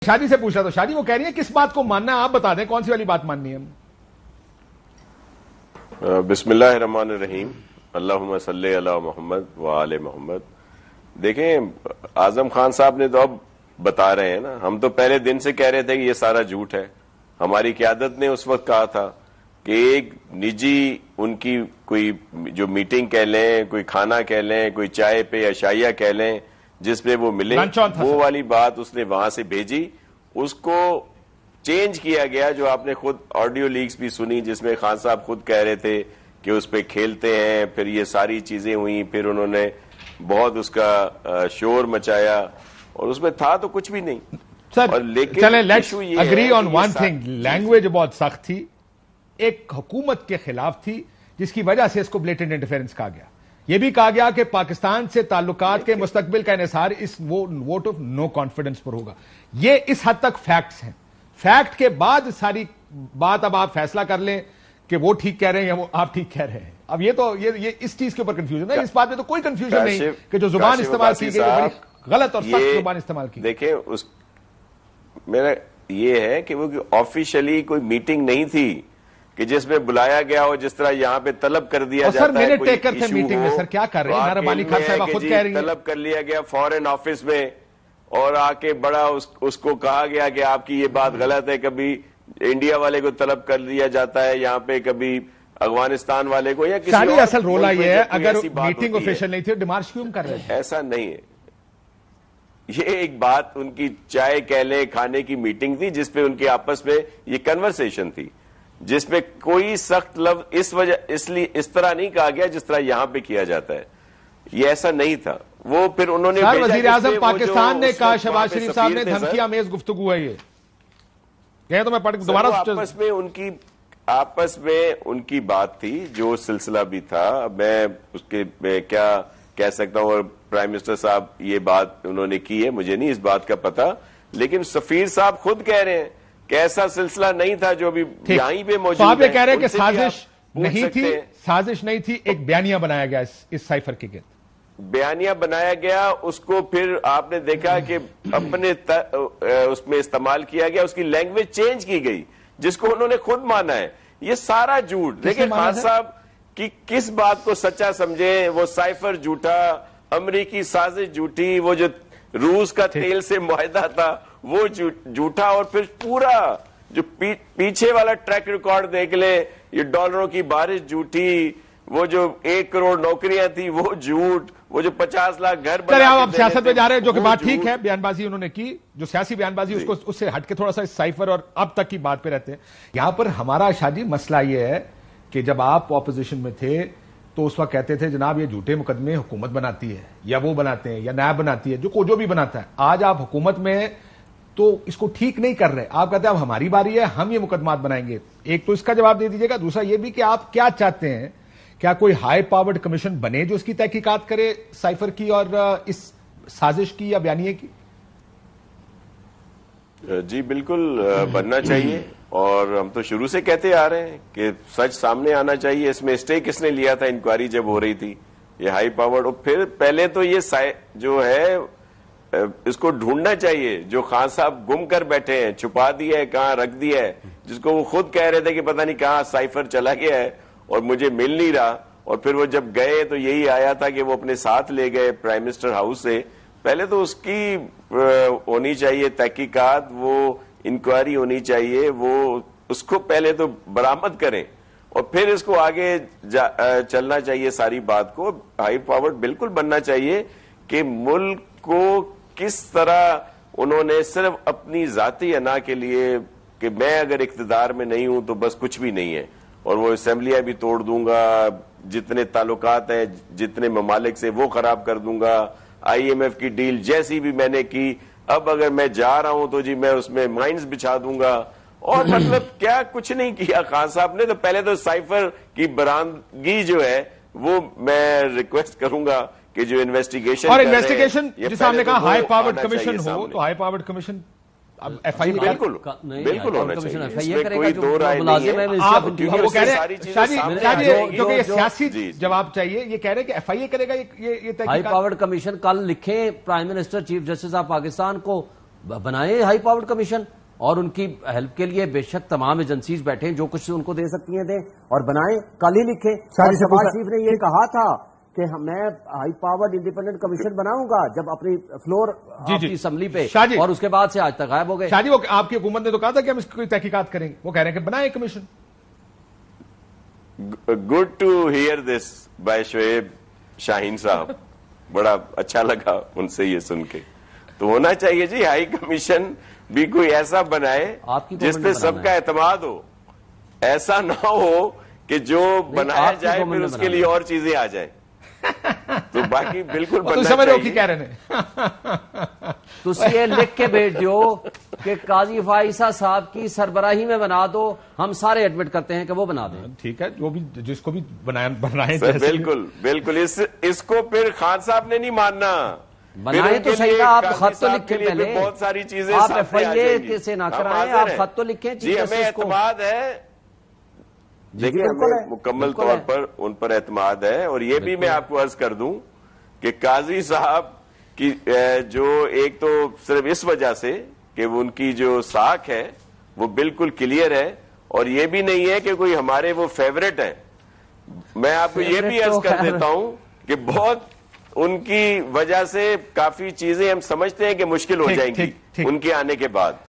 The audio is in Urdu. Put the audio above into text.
شادی سے پوچھا تو شادی وہ کہہ رہی ہے کس بات کو ماننا ہے آپ بتا دیں کون سی والی بات ماننی ہے. بسم اللہ الرحمن الرحیم. اللہم صلی علی محمد وآل محمد. دیکھیں اعظم خان صاحب نے تو اب بتا رہے ہیں نا, ہم تو پہلے دن سے کہہ رہے تھے کہ یہ سارا جھوٹ ہے. ہماری قیادت نے اس وقت کہا تھا کہ ایک نجی ان کی کوئی جو میٹنگ کہہ لیں, کوئی کھانا کہہ لیں, کوئی چائے پہ عشائیہ کہہ لیں جس میں وہ ملے, وہ والی بات اس نے وہاں سے بھیجی. اس کو چینج کیا گیا, جو آپ نے خود آڈیو لیکس بھی سنی جس میں خان صاحب خود کہہ رہے تھے کہ اس پہ کھیلتے ہیں. پھر یہ ساری چیزیں ہوئیں, پھر انہوں نے بہت اس کا شور مچایا اور اس میں تھا تو کچھ بھی نہیں. سر چلیں let's agree on one thing, language بہت سخت تھی, ایک حکومت کے خلاف تھی جس کی وجہ سے اس کو بلیٹنٹ انٹرفیرنس کہا گیا. یہ بھی کہا گیا کہ پاکستان سے تعلقات کے مستقبل کا انحصار اس ووٹ آف نو کانفیڈنس پر ہوگا. یہ اس حد تک فیکٹس ہیں. فیکٹ کے بعد ساری بات اب آپ فیصلہ کر لیں کہ وہ ٹھیک کہہ رہے ہیں یا وہ آپ ٹھیک کہہ رہے ہیں. اب یہ تو یہ اس چیز کے اوپر کنفیوژن ہے, اس بات میں تو کوئی کنفیوژن نہیں کہ جو زبان استعمال کی گئی وہ بڑی غلط اور سخت زبان استعمال کی. دیکھیں میرا یہ ہے کہ وہ آفیشلی کوئی میٹنگ نہیں تھی کہ جس میں بلایا گیا ہو, جس طرح یہاں پہ طلب کر دیا جاتا ہے. سر میرے ٹیکر تھے میٹنگ میں, سر کیا کر رہے ہیں, ناربانی خان صاحبہ خود کہہ رہی ہیں طلب کر لیا گیا فورن آفس میں اور آ کے بڑا اس کو کہا گیا کہ آپ کی یہ بات غلط ہے. کبھی انڈیا والے کو طلب کر لیا جاتا ہے یہاں پہ, کبھی افغانستان والے کو, یا کسی اور. اصل رولا یہ ہے اگر میٹنگ آفیشل نہیں تھی ڈیمارش کیوں کر رہے ہیں؟ ایسا نہیں ہے. یہ ایک بات ان کی چائے کہہ لیں کھانے کی میٹنگ تھی جس پہ ان کے آپس میں یہ کنورسیشن تھی, جس میں کوئی سخت لفظ اس طرح نہیں کہا گیا جس طرح یہاں پہ کیا جاتا ہے. یہ ایسا نہیں تھا. وہ پھر انہوں نے وزیر اعظم پاکستان نے کہا شہباز شریف صاحب نے دھمکی آمیز گفتگو ہے یہ تو میں دوبارہ آپس میں ان کی بات تھی, جو سلسلہ بھی تھا. میں اس کے کیا کہہ سکتا ہوں, اور پرائم منسٹر صاحب یہ بات انہوں نے کی ہے, مجھے نہیں اس بات کا پتا, لیکن سفیر صاحب خود کہہ رہے ہیں کہ ایسا سلسلہ نہیں تھا جو بھی یہیں پہ موجود ہے. آپ یہ کہہ رہے ہیں کہ سازش نہیں تھی, سازش نہیں تھی, ایک بیانیہ بنایا گیا اس سائفر کے گرد. بیانیہ بنایا گیا, اس کو پھر آپ نے دیکھا کہ اپنے اس میں استعمال کیا گیا, اس کی لینگویج چینج کی گئی جس کو انہوں نے خود مانا ہے. یہ سارا جھوٹ. دیکھیں خان صاحب کی کس بات کو سچا سمجھیں, وہ سائفر جھوٹا, امریکی سازش جھوٹی, وہ جو روس کا تیل سے معاہدہ تھا وہ جھوٹا, اور پھر پورا جو پیچھے والا ٹریک ریکارڈ دیکھ لیں, یہ ڈالروں کی بارش جھوٹی, وہ جو 1 کروڑ نوکریاں تھی وہ جھوٹ, وہ جو 50 لاکھ گھر بنا. آپ سیاست میں جا رہے ہیں جو کہ بات ٹھیک ہے, بیان بازی انہوں نے کی, جو سیاسی بیان بازی اس سے ہٹ کے تھوڑا سا سائفر اور اب تک کی بات پہ رہتے ہیں. یہاں پر ہمارا شادی مسئلہ یہ ہے کہ جب آپ اپوزیشن میں تھے تو اس وقت کہتے تھے جناب یہ جھوٹے مقدمے حکومت بناتی ہے, یا وہ بناتے ہیں, یا نائب بناتی ہے, جو بھی بناتا ہے. آج آپ حکومت میں ہیں تو اس کو ٹھیک نہیں کر رہے, آپ کہتے ہیں اب ہماری باری ہے, ہم یہ مقدمات بنائیں گے. ایک تو اس کا جواب دے دیجیے گا, دوسرا یہ بھی کہ آپ کیا چاہتے ہیں, کیا کوئی ہائی پاورڈ کمیشن بنے جو اس کی تحقیقات کرے سائفر کی اور اس سازش کی یا بیانیے کی؟ جی بالکل بننا چاہیے, اور ہم تو شروع سے کہتے آ رہے ہیں کہ سچ سامنے آنا چاہیے. اس میں اسٹے کس نے لیا تھا انکوائری جب ہو رہی تھی, یہ ہائی پاورڈ. اور پھر پہلے تو یہ جو ہے اس کو ڈھونڈنا چاہیے, جو خان صاحب گم کر بیٹھے ہیں, چھپا دیا ہے, کہاں رکھ دیا ہے, جس کو وہ خود کہہ رہے تھے کہ پتہ نہیں کہاں سائفر چلا گیا ہے اور مجھے مل نہیں رہا. اور پھر وہ جب گئے تو یہی آیا تھا کہ وہ اپنے ساتھ لے گئے پرائم منسٹر ہاؤس سے. پہلے تو اس کی ہونی چاہیے تحقیقات, وہ انکوائری ہونی چاہیے, وہ اس کو پہلے تو برآمد کریں اور پھر اس کو آگے چلنا چاہیے. ساری بات کو ہائی پاورڈ بالکل بننا چاہیے کہ ملک کو کس طرح انہوں نے صرف اپنی ذاتی انا کے لیے کہ میں اگر اقتدار میں نہیں ہوں تو بس کچھ بھی نہیں ہے, اور وہ اسمبلیاں بھی توڑ دوں گا, جتنے تعلقات ہیں جتنے ممالک سے وہ خراب کر دوں گا, IMF کی ڈیل جیسی بھی میں نے کی, اب اگر میں جا رہا ہوں تو جی میں اس میں مائنز بچھا دوں گا. اور مطلب کیا کچھ نہیں کیا خان صاحب نے. تو پہلے تو سائفر کی برآمدگی جو ہے وہ میں ریکویسٹ کروں گا کہ جو انویسٹیگیشن اور انویسٹیگیشن جس آپ نے کہا ہائی پاورڈ کمیشن ہو, تو ہائی پاورڈ کمیشن اب ایف آئی بالکل ہونا چاہیے, کوئی دو رائے جو کہ سیاسی جواب چاہیے. یہ کہہ رہے کہ ایف آئی اے کرے گا یہ ہائی پاورڈ کمیشن. کل لکھیں prime minister chief justice of Pakistan کو بنائیں ہائی پاورڈ کمیشن، اور ان کی ہیلپ کے لیے بے شک تمام ایجنسیز بیٹھیں، جو کچھ ان کو دے سکتی ہیں دیں، اور بنائیں، کل ہی لکھیں۔ شہباز شریف نے یہ کہا تھا کہ میں ہائی پاورڈ انڈیپینڈنٹ کمیشن بناؤں گا جب اپنی فلور کی اسمبلی پہ، اور اس کے بعد سے آج تک غائب ہو گئے۔ شاہ جی، وہ آپ کی حکومت نے تو کہا تھا کہ ہم اس کی تحقیقات کریں گے، وہ کہہ رہے ہیں کہ بنائیں commission. Good to hear this by Shoaib Shaheen صاحب، بڑا اچھا لگا ان سے یہ سن کے۔ تو ہونا چاہیے جی، ہائی کمیشن بھی کوئی ایسا بنائے جس پہ سب کا اعتماد ہو، ایسا نہ ہو کہ جو بنایا جائے پھر اس کے لیے اور چیزیں آ جائیں۔ تو باقی بالکل بننا چاہیے۔ کہہ رہے ہیں تو یہ لکھ کے بھیج دیو کہ قاضی فائزہ صاحب کی سربراہی میں بنا دو، ہم سارے ایڈمٹ کرتے ہیں کہ وہ بنا دیں۔ ٹھیک ہے، جو بھی جس کو بھی بنائیں بالکل بالکل، اس کو پھر خان صاحب نے نہیں ماننا، بنائیں تو صحیح تھا، آپ خط تو لکھیں پہلے، بہت ساری چیزیں آپ ایف آئی اے سے نہ کرائیں، آپ خط تو لکھیں۔ جی ہمیں اعتماد ہے، دیکھیں ہمیں مکمل طور پر ان پر اعتماد ہے، اور یہ بھی میں آپ کو عرض کر دوں کہ قاضی صاحب کی جو ایک تو صرف اس وجہ سے کہ ان کی جو ساکھ ہے وہ بالکل کلیئر ہے، اور یہ بھی نہیں ہے کہ کوئی ہمارے وہ فیورٹ ہیں۔ میں آپ کو یہ بھی عرض کر دیتا ہوں کہ بہت ان کی وجہ سے کافی چیزیں ہم سمجھتے ہیں کہ مشکل ہو جائیں گی ان کے آنے کے بعد۔